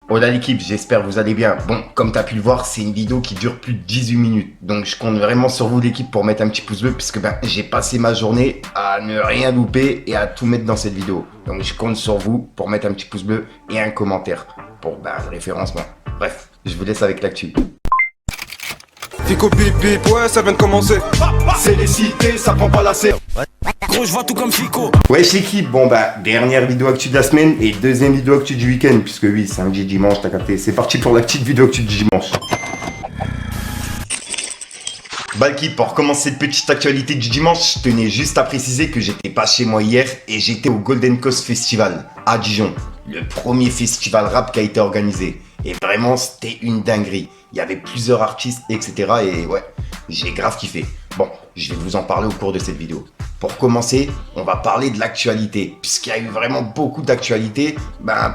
Hola l'équipe, j'espère que vous allez bien. Bon, comme tu as pu le voir, c'est une vidéo qui dure plus de 18 minutes. Donc je compte vraiment sur vous l'équipe pour mettre un petit pouce bleu puisque j'ai passé ma journée à ne rien louper et à tout mettre dans cette vidéo. Donc je compte sur vous pour mettre un petit pouce bleu et un commentaire pour le référencement. Bref, je vous laisse avec l'actu. Fico bip bip, ouais ça vient de commencer. C'est les cités, ça prend pas la serre. Gros, je vois tout comme Fico. Wesh l'équipe, dernière vidéo actu de la semaine et deuxième vidéo actu du week-end, puisque oui, samedi, dimanche, t'as capté. C'est parti pour la petite vidéo actu du dimanche. L'équipe, pour commencer cette petite actualité du dimanche, je tenais juste à préciser que j'étais pas chez moi hier et j'étais au Golden Coast Festival à Dijon, le premier festival rap qui a été organisé. Et vraiment, c'était une dinguerie. Il y avait plusieurs artistes, etc. Et ouais, j'ai grave kiffé. Bon, je vais vous en parler au cours de cette vidéo. Pour commencer, on va parler de l'actualité, puisqu'il y a eu vraiment beaucoup d'actualités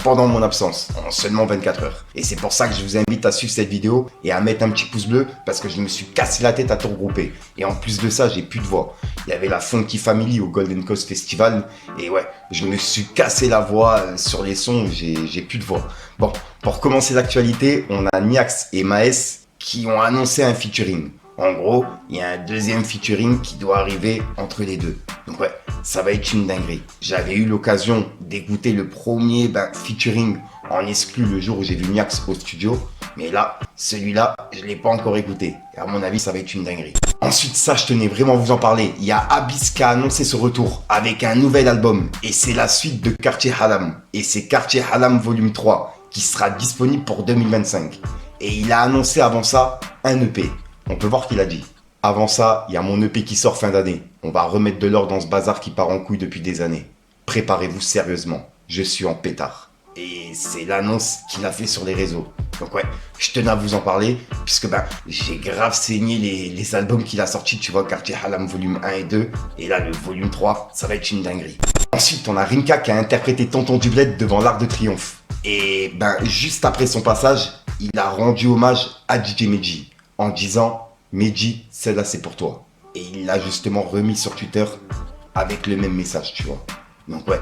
pendant mon absence, en seulement 24 heures. Et c'est pour ça que je vous invite à suivre cette vidéo et à mettre un petit pouce bleu, parce que je me suis cassé la tête à tout regrouper. Et en plus de ça, j'ai plus de voix. Il y avait la Funky Family au Golden Coast Festival, et ouais, je me suis cassé la voix sur les sons, j'ai plus de voix. Bon, pour commencer l'actualité, on a Niax et Maes qui ont annoncé un featuring. En gros, il y a un deuxième featuring qui doit arriver entre les deux. Donc ouais, ça va être une dinguerie. J'avais eu l'occasion d'écouter le premier featuring en exclu le jour où j'ai vu Niax au studio. Mais là, celui-là, je ne l'ai pas encore écouté. Et à mon avis, ça va être une dinguerie. Ensuite, ça, je tenais vraiment à vous en parler. Il y a Abyss qui a annoncé ce retour avec un nouvel album. Et c'est la suite de Quartier Halam. Et c'est Quartier Halam Volume 3 qui sera disponible pour 2025. Et il a annoncé avant ça un EP. On peut voir qu'il a dit. Avant ça, il y a mon EP qui sort fin d'année. On va remettre de l'or dans ce bazar qui part en couille depuis des années. Préparez-vous sérieusement. Je suis en pétard. Et c'est l'annonce qu'il a fait sur les réseaux. Donc ouais, je tenais à vous en parler, puisque j'ai grave saigné les albums qu'il a sortis, tu vois, Quartier Halam volume 1 et 2. Et là, le volume 3, ça va être une dinguerie. Ensuite, on a Rimka qui a interprété Tonton du Bled devant l'Arc de Triomphe. Et juste après son passage, il a rendu hommage à DJ Medji en disant « Medji, celle-là c'est pour toi ». Et il l'a justement remis sur Twitter avec le même message, tu vois. Donc ouais,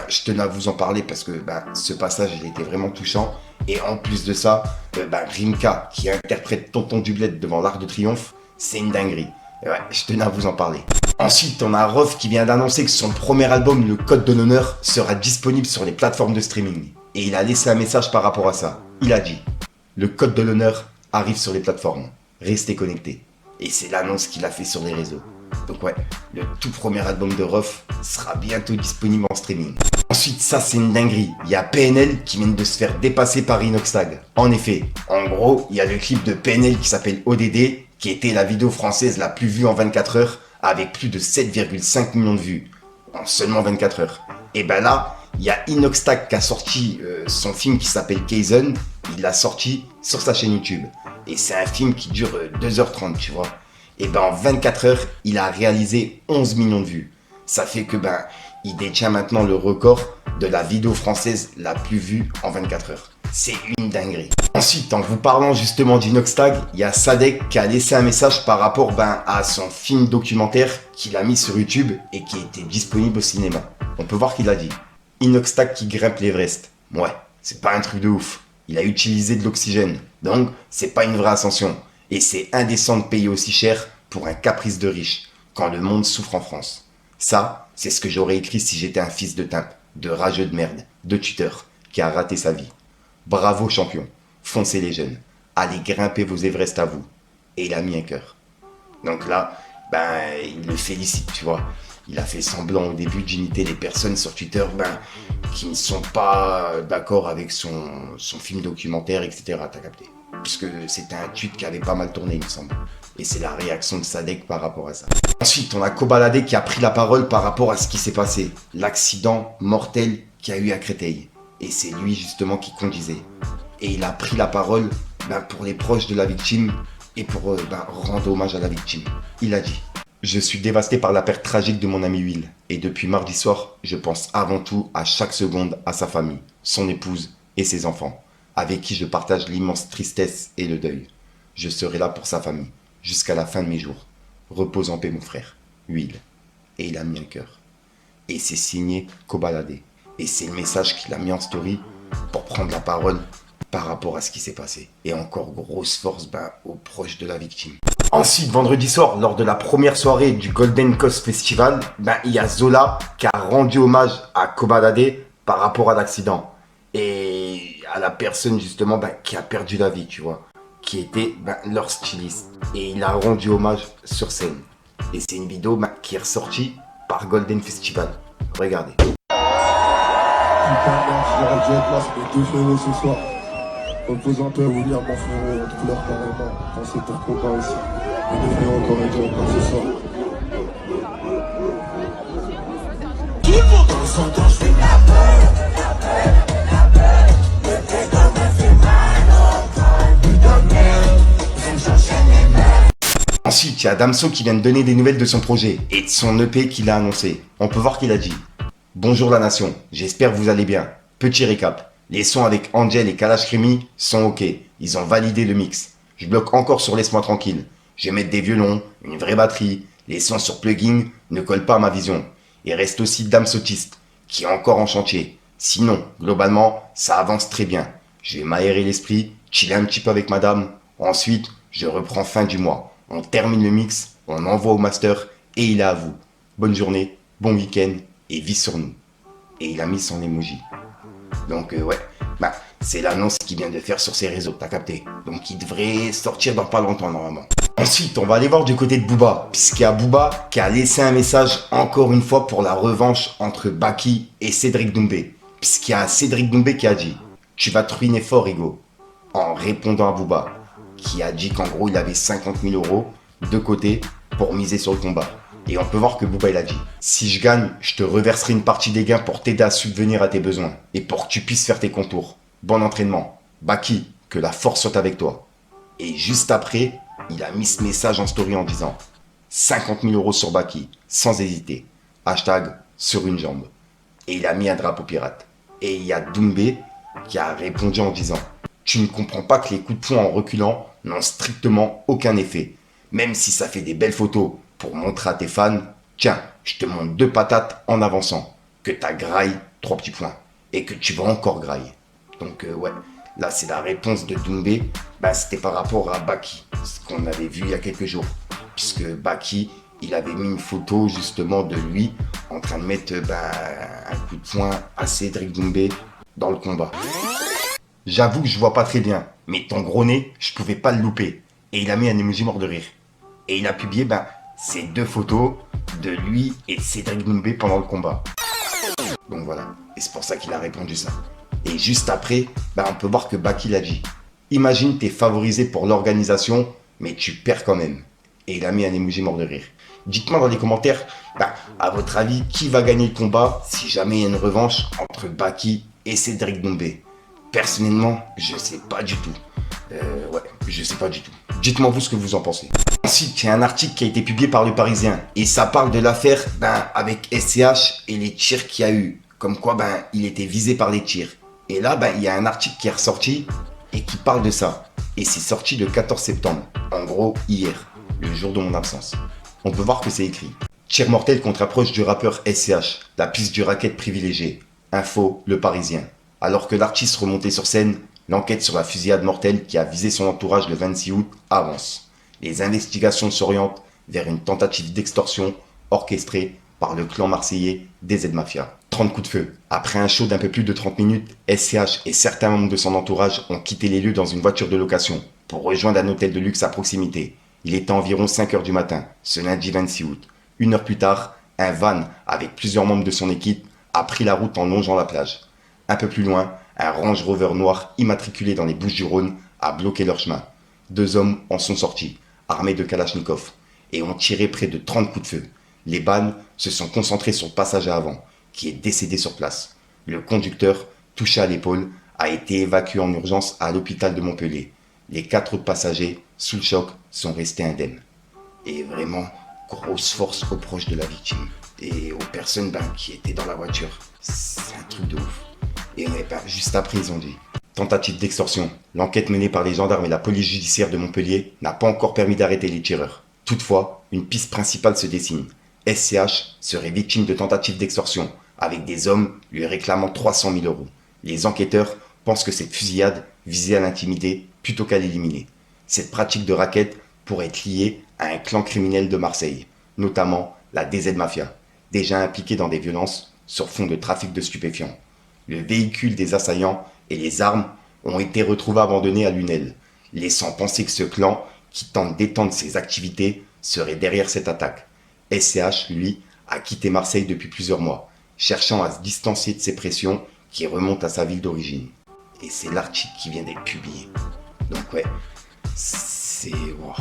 je tenais à vous en parler parce que ce passage, il était vraiment touchant. Et en plus de ça, Rimka qui interprète Tonton du Bled devant l'Arc de Triomphe, c'est une dinguerie. Et ouais, je tenais à vous en parler. Ensuite, on a Rof qui vient d'annoncer que son premier album, Le Code de l'Honneur, sera disponible sur les plateformes de streaming. Et il a laissé un message par rapport à ça. Il a dit « Le Code de l'Honneur arrive sur les plateformes. Restez connectés. » Et c'est l'annonce qu'il a fait sur les réseaux. Donc ouais, le tout premier album de Rof sera bientôt disponible en streaming. Ensuite, ça c'est une dinguerie. Il y a PNL qui vient de se faire dépasser par Inoxtag. En effet, en gros, il y a le clip de PNL qui s'appelle ODD, qui était la vidéo française la plus vue en 24 heures, avec plus de 7,5 millions de vues. En seulement 24 heures. Et là, il y a Inoxtag qui a sorti son film qui s'appelle Kaizen. Il l'a sorti sur sa chaîne YouTube. Et c'est un film qui dure 2h30, tu vois. Et en 24 heures, il a réalisé 11 millions de vues. Ça fait que il détient maintenant le record de la vidéo française la plus vue en 24 heures. C'est une dinguerie. Ensuite, en vous parlant justement d'Inoxtag, il y a Sadek qui a laissé un message par rapport à son film documentaire qu'il a mis sur YouTube et qui était disponible au cinéma. On peut voir qu'il a dit « Inoxtag qui grimpe l'Everest ». Ouais, c'est pas un truc de ouf. Il a utilisé de l'oxygène, donc c'est pas une vraie ascension. Et c'est indécent de payer aussi cher pour un caprice de riche, quand le monde souffre en France. Ça, c'est ce que j'aurais écrit si j'étais un fils de timpe, de rageux de merde, de tuteur, qui a raté sa vie. Bravo champion, foncez les jeunes, allez grimper vos Everest à vous. Et il a mis un cœur. Donc là, il le félicite, tu vois. Il a fait semblant au début d'imiter les personnes sur Twitter qui ne sont pas d'accord avec son film documentaire, etc. T'as capté. Puisque c'était un tweet qui avait pas mal tourné, il me semble. Et c'est la réaction de Sadek par rapport à ça. Ensuite, on a Kobalade qui a pris la parole par rapport à ce qui s'est passé. L'accident mortel qu'il y a eu à Créteil. Et c'est lui justement qui conduisait. Et il a pris la parole pour les proches de la victime et pour rendre hommage à la victime. Il a dit « Je suis dévasté par la perte tragique de mon ami Will. Et depuis mardi soir, je pense avant tout à chaque seconde à sa famille, son épouse et ses enfants, avec qui je partage l'immense tristesse et le deuil. Je serai là pour sa famille, jusqu'à la fin de mes jours. Repose en paix mon frère, Will. » Et il a mis un cœur. Et c'est signé Kobalade. Et c'est le message qu'il a mis en story pour prendre la parole par rapport à ce qui s'est passé. Et encore grosse force aux proches de la victime. Ensuite, vendredi soir, lors de la première soirée du Golden Coast Festival, il y a Zola qui a rendu hommage à Kobalade par rapport à l'accident. Et à la personne justement qui a perdu la vie, tu vois. Qui était leur styliste. Et il a rendu hommage sur scène. Et c'est une vidéo qui est ressortie par Golden Festival. Regardez. J'aurais dû être là, c'est mes deux frérots ce soir. Repose un peu, William, mon frérot, on te pleure carrément. Pensez pour Copa aussi. Mes deux frérots qui auraient dû être là ce soir. Tout le monde dans son temps, je fais la peur. Le pédo me fait mal au crâne. Putain de merde, j'enchaîne les meufs. Ensuite, il y a Damso qui vient de donner des nouvelles de son projet et de son EP qu'il a annoncé. On peut voir qu'il a dit: bonjour la nation, j'espère que vous allez bien. Petit récap, les sons avec Angel et Kalash Krimi sont ok, ils ont validé le mix. Je bloque encore sur Laisse-moi tranquille. Je vais mettre des violons, une vraie batterie, les sons sur plugin ne collent pas à ma vision. Il reste aussi Damsotiste, qui est encore en chantier. Sinon, globalement, ça avance très bien. Je vais m'aérer l'esprit, chiller un petit peu avec madame. Ensuite, je reprends fin du mois. On termine le mix, on envoie au master et il est à vous. Bonne journée, bon week-end et vis sur nous. Et il a mis son emoji. Donc c'est l'annonce qu'il vient de faire sur ses réseaux, t'as capté. Donc il devrait sortir dans pas longtemps normalement. Ensuite, on va aller voir du côté de Booba, puisqu'il y a Booba qui a laissé un message encore une fois pour la revanche entre Baki et Cédric Doumbé. Puisqu'il y a Cédric Doumbé qui a dit: tu vas te ruiner fort, Ego. En répondant à Booba, qui a dit qu'en gros il avait 50 000 € de côté pour miser sur le combat. Et on peut voir que Booba il a dit: si je gagne, je te reverserai une partie des gains pour t'aider à subvenir à tes besoins et pour que tu puisses faire tes contours. Bon entraînement. Baki, que la force soit avec toi. Et juste après, il a mis ce message en story en disant: 50 000 € sur Baki, sans hésiter. Hashtag sur une jambe. Et il a mis un drapeau pirate. Et il y a Doumbé qui a répondu en disant: tu ne comprends pas que les coups de poing en reculant n'ont strictement aucun effet. Même si ça fait des belles photos pour montrer à tes fans, tiens, je te montre 2 patates en avançant, que t'as graille 3 petits points, et que tu vas encore grailler. Donc là c'est la réponse de Doumbé, c'était par rapport à Baki, ce qu'on avait vu il y a quelques jours. Puisque Baki, il avait mis une photo justement de lui en train de mettre un coup de poing à Cédric Doumbé dans le combat. J'avoue que je vois pas très bien, mais ton gros nez, je pouvais pas le louper. Et il a mis un emoji mort de rire. Et il a publié ces 2 photos de lui et de Cédric Doumbé pendant le combat. Donc voilà, et c'est pour ça qu'il a répondu ça. Et juste après, on peut voir que Baki l'a dit: imagine t'es favorisé pour l'organisation, mais tu perds quand même. Et il a mis un emoji mort de rire. Dites-moi dans les commentaires, à votre avis, qui va gagner le combat si jamais il y a une revanche entre Baki et Cédric Doumbé? Personnellement, je sais pas du tout. Je sais pas du tout. Dites-moi vous ce que vous en pensez. Ensuite, il y a un article qui a été publié par Le Parisien. Et ça parle de l'affaire avec SCH et les tirs qu'il y a eu. Comme quoi, il était visé par les tirs. Et là, il y a un article qui est ressorti et qui parle de ça. Et c'est sorti le 14 septembre. En gros, hier, le jour de mon absence. On peut voir que c'est écrit: tir mortel contre approche du rappeur SCH. La piste du racket privilégiée. Info, Le Parisien. Alors que l'artiste remontait sur scène, l'enquête sur la fusillade mortelle qui a visé son entourage le 26 août avance. Les investigations s'orientent vers une tentative d'extorsion orchestrée par le clan marseillais DZ Mafia. 30 coups de feu. Après un show d'un peu plus de 30 minutes, SCH et certains membres de son entourage ont quitté les lieux dans une voiture de location pour rejoindre un hôtel de luxe à proximité. Il était environ 5 h du matin, ce lundi 26 août. 1 heure plus tard, un van avec plusieurs membres de son équipe a pris la route en longeant la plage. Un peu plus loin, un Range Rover noir immatriculé dans les Bouches-du-Rhône a bloqué leur chemin. 2 hommes en sont sortis, armés de Kalachnikov, et ont tiré près de 30 coups de feu. Les balles se sont concentrées sur le passager avant, qui est décédé sur place. Le conducteur, touché à l'épaule, a été évacué en urgence à l'hôpital de Montpellier. Les 4 autres passagers, sous le choc, sont restés indemnes. Et vraiment, grosse force aux proches de la victime. Et aux personnes qui étaient dans la voiture. C'est un truc de ouf. Et juste après, ils ont dit: tentative d'extorsion. L'enquête menée par les gendarmes et la police judiciaire de Montpellier n'a pas encore permis d'arrêter les tireurs. Toutefois, une piste principale se dessine. SCH serait victime de tentative d'extorsion, avec des hommes lui réclamant 300 000 €. Les enquêteurs pense que cette fusillade visait à l'intimider plutôt qu'à l'éliminer. Cette pratique de racket pourrait être liée à un clan criminel de Marseille, notamment la DZ Mafia, déjà impliquée dans des violences sur fond de trafic de stupéfiants. Le véhicule des assaillants et les armes ont été retrouvés abandonnés à Lunel, laissant penser que ce clan, qui tente d'étendre ses activités, serait derrière cette attaque. SCH, lui, a quitté Marseille depuis plusieurs mois, cherchant à se distancier de ces pressions qui remontent à sa ville d'origine. Et c'est l'article qui vient d'être publié. Donc ouais, c'est... Wow.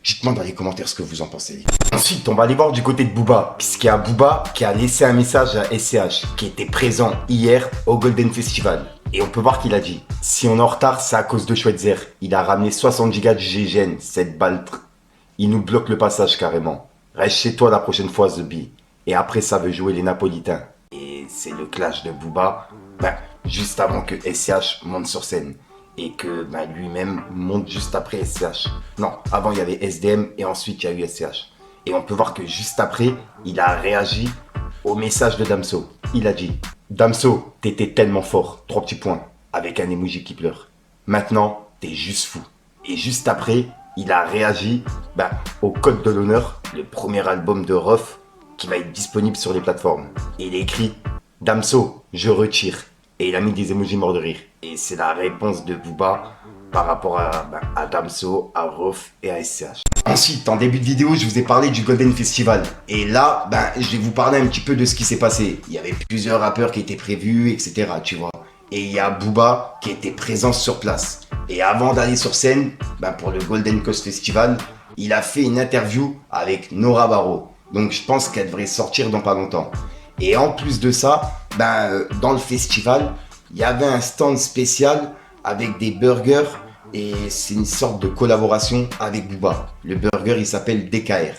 Dites-moi dans les commentaires ce que vous en pensez. Ensuite, on va aller voir du côté de Booba, puisqu'il y a Booba qui a laissé un message à SCH, qui était présent hier au Golden Festival. Et on peut voir qu'il a dit: si on est en retard, c'est à cause de Schweitzer. Il a ramené 60 gigas de GGN, cette balle. Il nous bloque le passage carrément. Reste chez toi la prochaine fois, The Bee. Et après, ça veut jouer les Napolitains. Et c'est le clash de Booba, juste avant que SCH monte sur scène. Et que lui-même monte juste après SCH. Non, avant il y avait SDM et ensuite il y a eu SCH. Et on peut voir que juste après, il a réagi au message de Damso. Il a dit: Damso, t'étais tellement fort, 3 petits points, avec un emoji qui pleure. Maintenant, t'es juste fou. Et juste après, il a réagi au Code de l'honneur, le premier album de Rof, qui va être disponible sur les plateformes. Et il écrit: Damso, je retire. Et il a mis des emojis morts de rire. Et c'est la réponse de Booba par rapport à Damso, à Rof et à SCH. Ensuite, en début de vidéo, je vous ai parlé du Golden Festival. Et là, je vais vous parler un petit peu de ce qui s'est passé. Il y avait plusieurs rappeurs qui étaient prévus, etc. Tu vois. Et il y a Booba qui était présent sur place. Et avant d'aller sur scène, pour le Golden Coast Festival, il a fait une interview avec Nora Barrow. Donc je pense qu'elle devrait sortir dans pas longtemps. Et en plus de ça, dans le festival, il y avait un stand spécial avec des burgers et c'est une sorte de collaboration avec Booba. Le burger, il s'appelle DKR.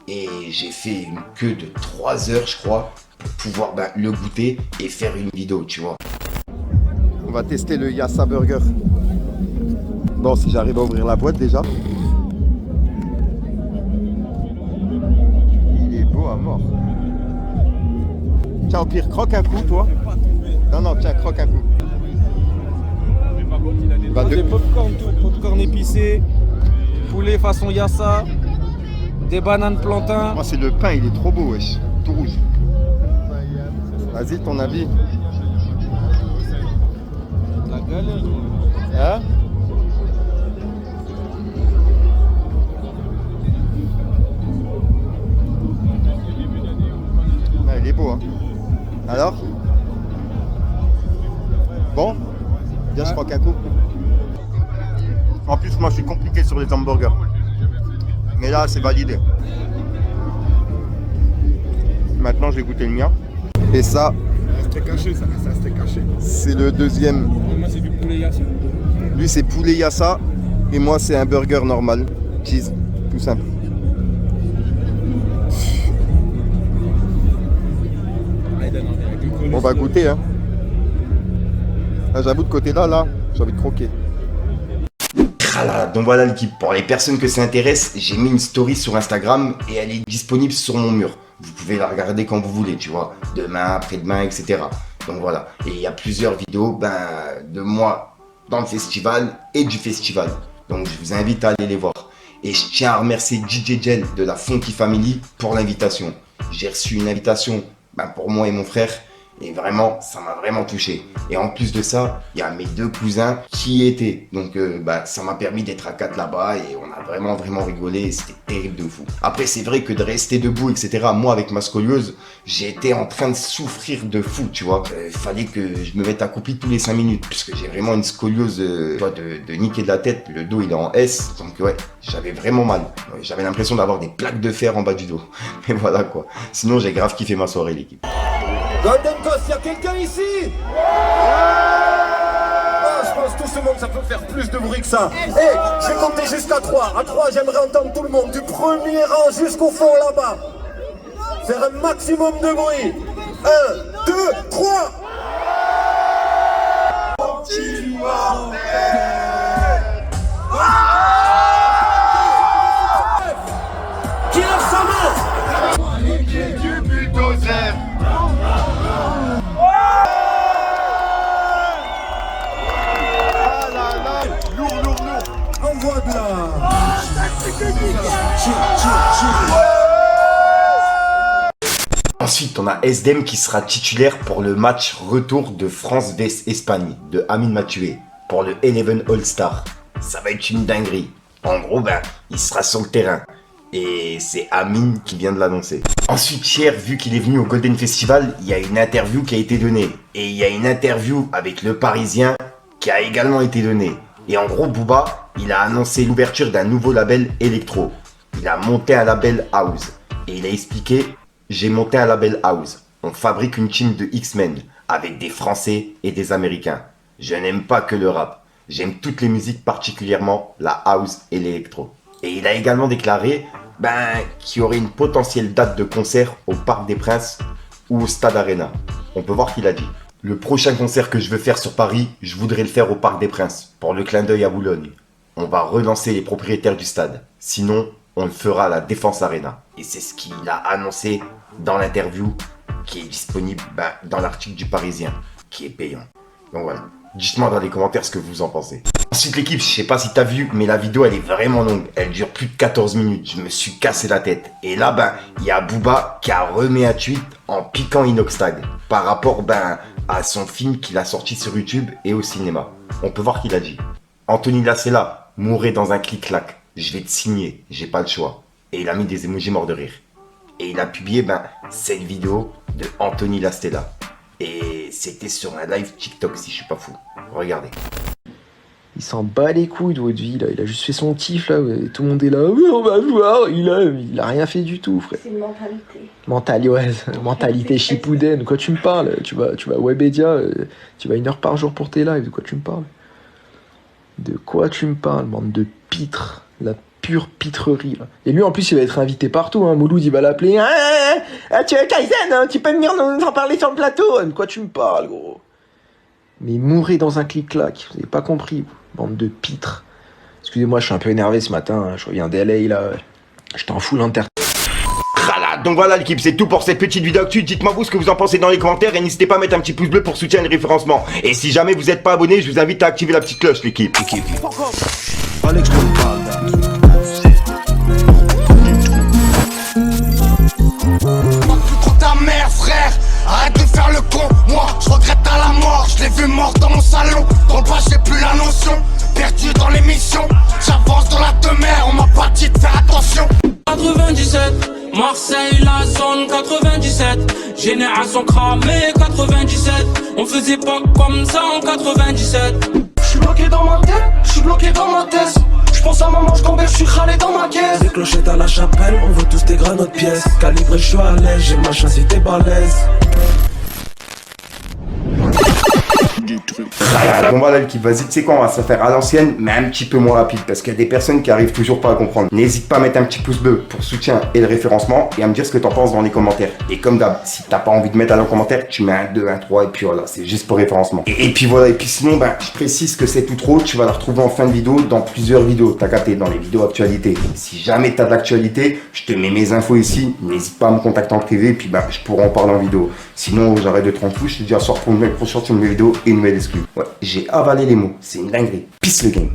Et j'ai fait une queue de 3 heures, je crois, pour pouvoir le goûter et faire une vidéo, tu vois. On va tester le Yassa Burger. Bon, si j'arrive à ouvrir la boîte déjà. Il est beau à mort. Tiens, au pire, croque un coup, toi. Non, tiens, croque un coup. Des popcorn, tout, popcorn épicé, poulet façon Yassa, des bananes plantains. Moi, c'est le pain, il est trop beau, wesh. Tout rouge. Vas-y, ton avis. La galère. Hein? Il est beau, hein. Alors? Bon? Viens, je croque un coup. En plus, moi, je suis compliqué sur les hamburgers. Mais là, c'est validé. Maintenant, je vais goûter le mien. Et ça, C'était caché, ça c'était caché. c'est le deuxième. Moi, c'est du poulet Yassa. Lui, c'est poulet yassa. Et moi, c'est un burger normal. Cheese. Tout simple. On va goûter, hein. Ah, j'avoue, de côté là, j'ai envie de croquer. Donc voilà l'équipe, pour les personnes que ça intéresse, j'ai mis une story sur Instagram et elle est disponible sur mon mur. Vous pouvez la regarder quand vous voulez, tu vois, demain, après-demain, etc. Donc voilà, et il y a plusieurs vidéos de moi dans le festival et du festival. Donc je vous invite à aller les voir. Et je tiens à remercier DJ Jen de la Funky Family pour l'invitation. J'ai reçu une invitation pour moi et mon frère. Et vraiment, ça m'a vraiment touché. Et en plus de ça, il y a mes 2 cousins qui y étaient. Donc ça m'a permis d'être à 4 là-bas et on a vraiment rigolé et c'était terrible de fou. Après, c'est vrai que de rester debout, etc. Moi, avec ma scoliose, j'étais en train de souffrir de fou, tu vois. Il fallait que je me mette accroupi tous les 5 minutes puisque j'ai vraiment une scoliose de niquer de la tête. Le dos, il est en S. Donc ouais, j'avais vraiment mal. J'avais l'impression d'avoir des plaques de fer en bas du dos. Mais voilà quoi. Sinon, j'ai grave kiffé ma soirée, l'équipe. Golden Coast, y'a quelqu'un ici? Je pense tout ce monde, ça peut faire plus de bruit que ça. Je vais compter jusqu'à 3. À 3, j'aimerais entendre tout le monde, du premier rang jusqu'au fond là-bas. Faire un maximum de bruit. 1, 2, 3. Qui lève sa main? Du bulldozer. Ensuite, on a SDM qui sera titulaire pour le match retour de France vs Espagne de Amine Mathieu pour le 11 All-Star. Ça va être une dinguerie. En gros, il sera sur le terrain. Et c'est Amine qui vient de l'annoncer. Ensuite, Cher, vu qu'il est venu au Golden Festival, il y a une interview qui a été donnée. Et il y a une interview avec Le Parisien qui a également été donnée. Et en gros, Booba, il a annoncé l'ouverture d'un nouveau label électro. Il a monté un label house. Et il a expliqué, j'ai monté un label house. On fabrique une team de X-Men avec des Français et des Américains. Je n'aime pas que le rap. J'aime toutes les musiques, particulièrement la house et l'électro. Et il a également déclaré qu'il y aurait une potentielle date de concert au Parc des Princes ou au Stade Arena. On peut voir qu'il a dit. Le prochain concert que je veux faire sur Paris, je voudrais le faire au Parc des Princes, pour le clin d'œil à Boulogne. On va relancer les propriétaires du stade. Sinon, on le fera à la Défense Arena. Et c'est ce qu'il a annoncé dans l'interview qui est disponible dans l'article du Parisien, qui est payant. Donc voilà. Dites-moi dans les commentaires ce que vous en pensez. Ensuite l'équipe, je sais pas si t'as vu, mais la vidéo elle est vraiment longue. Elle dure plus de 14 minutes. Je me suis cassé la tête. Et là, il y a Booba qui a remis un tweet en piquant Inoxtag par rapport à son film qu'il a sorti sur YouTube et au cinéma. On peut voir qu'il a dit: Anthony Lastella, mourrez dans un clic-clac. Je vais te signer, j'ai pas le choix. Et il a mis des emojis morts de rire. Et il a publié cette vidéo de Anthony Lastella. Et c'était sur un live TikTok si je suis pas fou. Regardez. Il s'en bat les couilles de votre vie là, il a juste fait son kiff là, tout le monde est là, oui on va voir, il a rien fait du tout frère. C'est une mentalité. Mentalité Shippuden, de quoi tu me parles? Tu vas à Webedia, tu vas 1 heure par jour pour tes lives, de quoi tu me parles? De quoi tu me parles, bande de pitres, la pure pitrerie là. Et lui en plus il va être invité partout, Mouloud il va l'appeler, tu es Kaizen, tu peux venir nous en parler sur le plateau, de quoi tu me parles gros? Mais mourrez dans un clic-clac, vous avez pas compris, bande de pitres. Excusez-moi, je suis un peu énervé ce matin, je reviens d'LA là, j'étais en full inter. Donc voilà l'équipe, c'est tout pour cette petite vidéo actu. Dites-moi vous ce que vous en pensez dans les commentaires et n'hésitez pas à mettre un petit pouce bleu pour soutenir le référencement. Et si jamais vous n'êtes pas abonné, je vous invite à activer la petite cloche l'équipe. Alex Goldman. Ta mère frère, arrête de faire le con. Moi je regrette à la mort, je l'ai vu mort dans mon salon. Dans le bas j'ai plus la notion, perdu dans l'émission. J'avance dans la demeure, on m'a pas dit de faire attention. 97, Marseille, la zone 97. Génération cramée 97. On faisait pas comme ça en 97. J'suis bloqué dans ma tête, j'suis bloqué dans ma tête. J'pense à maman, j'combais, j'suis râlé dans ma caisse. Des clochettes à la chapelle, on veut tous des granotes pièces. Calibré, j'suis à l'aise, j'ai ma chance si t'es balèze. Bon voilà l'équipe, vas-y, tu sais quoi, on va se faire à l'ancienne, mais un petit peu moins rapide, parce qu'il y a des personnes qui arrivent toujours pas à comprendre. N'hésite pas à mettre un petit pouce bleu pour soutien et le référencement, et à me dire ce que t'en penses dans les commentaires. Et comme d'hab, si t'as pas envie de mettre à le commentaire, tu mets un 2, un 3, et puis voilà, c'est juste pour référencement. Et puis voilà, et puis sinon, je précise que c'est tout trop, tu vas la retrouver en fin de vidéo dans plusieurs vidéos, t'as capté, dans les vidéos actualités. Si jamais t'as de l'actualité, je te mets mes infos ici, n'hésite pas à me contacter en privé, et puis je pourrai en parler en vidéo. Sinon, j'arrête de te rendre fou, je te dis à soir pour une prochaine vidéo et une nouvelle exclue. Ouais, j'ai avalé les mots, c'est une dinguerie. Peace le game.